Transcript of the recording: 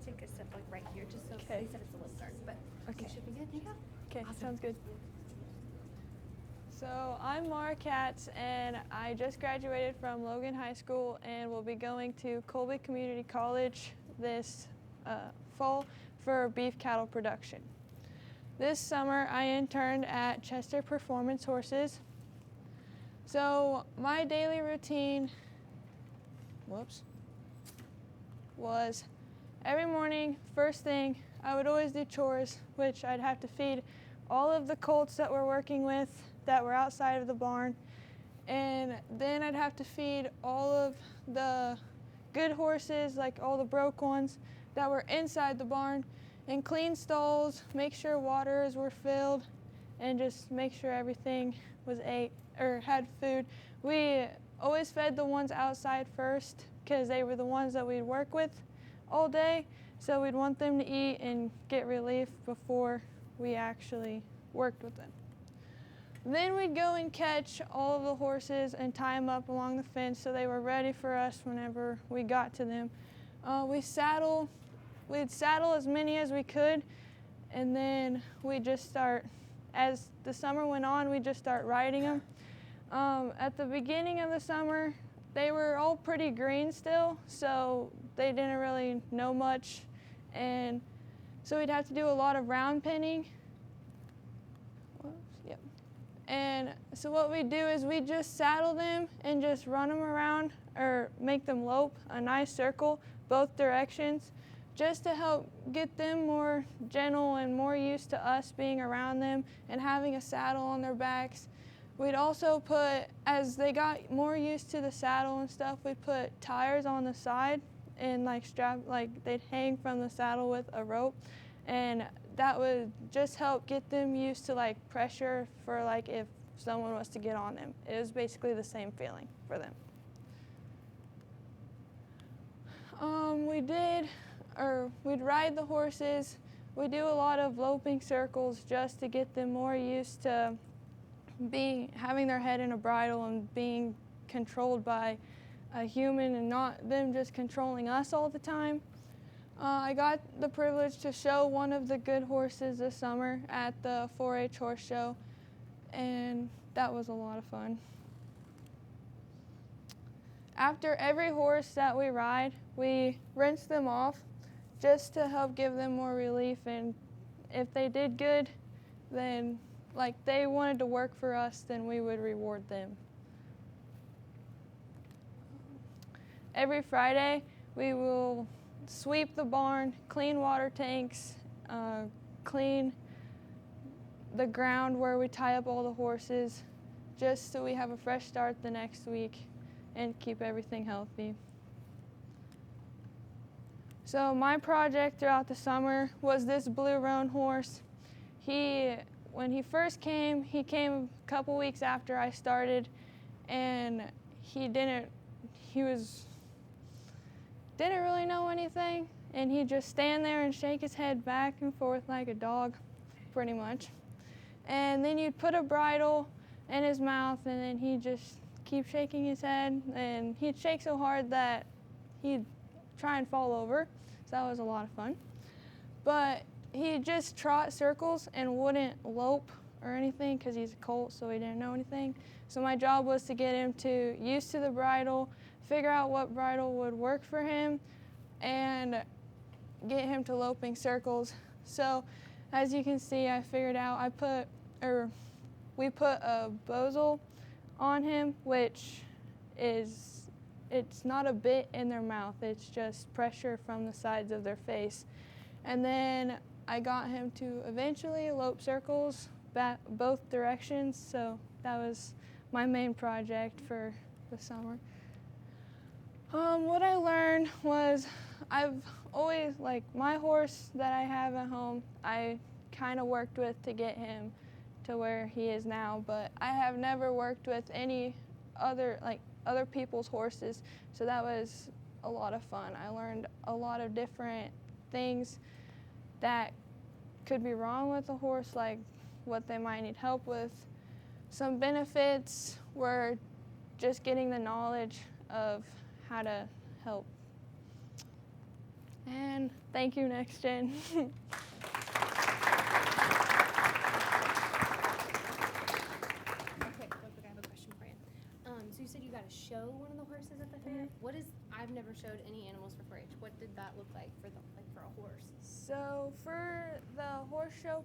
take a step like right here, just so Okay. they said it's a little dark, but Okay. you should be good. Yeah. Okay, Awesome. sounds good. So I'm Mara Katz, and I just graduated from Logan High School and will be going to Colby Community College this fall for beef cattle production. This summer I interned at Chester Performance Horses. So my daily routine was every morning, first thing, I would always do chores, which I'd have to feed all of the colts that we're working with that were outside of the barn. And then I'd have to feed all of the good horses, like all the broke ones that were inside the barn, and clean stalls, make sure waters were filled, and just make sure everything was ate or had food. We always fed the ones outside first because they were the ones that we'd work with all day. So we'd want them to eat and get relief before we actually worked with them. Then we'd go and catch all of the horses and tie them up along the fence so they were ready for us whenever we got to them. We'd saddle as many as we could, and then we'd just start, as the summer went on, we'd just start riding them. At the beginning of the summer, they were all pretty green still, so they didn't really know much, and so we'd have to do a lot of round penning. And so what we do is we just saddle them and just run them around or make them lope a nice circle both directions just to help get them more gentle and more used to us being around them and having a saddle on their backs. We'd also put, as they got more used to the saddle and stuff, we'd put tires on the side and they'd hang from the saddle with a rope, and that would just help get them used to pressure for if someone was to get on them. It was basically the same feeling for them. We'd ride the horses. We do a lot of loping circles just to get them more used to having their head in a bridle and being controlled by a human and not them just controlling us all the time. I got the privilege to show one of the good horses this summer at the 4-H horse show, and that was a lot of fun. After every horse that we ride, we rinse them off just to help give them more relief, and if they did good, then they wanted to work for us, then we would reward them. Every Friday, we will sweep the barn, clean water tanks, clean the ground where we tie up all the horses, just so we have a fresh start the next week and keep everything healthy. So my project throughout the summer was this blue roan horse. When he first came, he came a couple weeks after I started, and he didn't really know anything, and he'd just stand there and shake his head back and forth like a dog, pretty much. And then you'd put a bridle in his mouth, and then he'd just keep shaking his head, and he'd shake so hard that he'd try and fall over, so that was a lot of fun. But he'd just trot circles and wouldn't lope or anything because he's a colt, so he didn't know anything. So my job was to get him used to the bridle, figure out what bridle would work for him, and get him to loping circles. So as you can see, I figured out we put a bosal on him, which it's not a bit in their mouth, it's just pressure from the sides of their face. And then I got him to eventually lope circles both directions, so that was my main project for the summer. What I learned was I've always, my horse that I have at home, I kind of worked with to get him to where he is now, but I have never worked with any other people's horses, so that was a lot of fun. I learned a lot of different things that could be wrong with a horse, like what they might need help with. Some benefits were just getting the knowledge of how to help. And Thank you, Next-Gen. Okay, real quick, I have a question for you. So you said you got to show one of the horses at the fair. What is? I've never showed any animals for 4-H. What did that look like for a horse? So for the horse show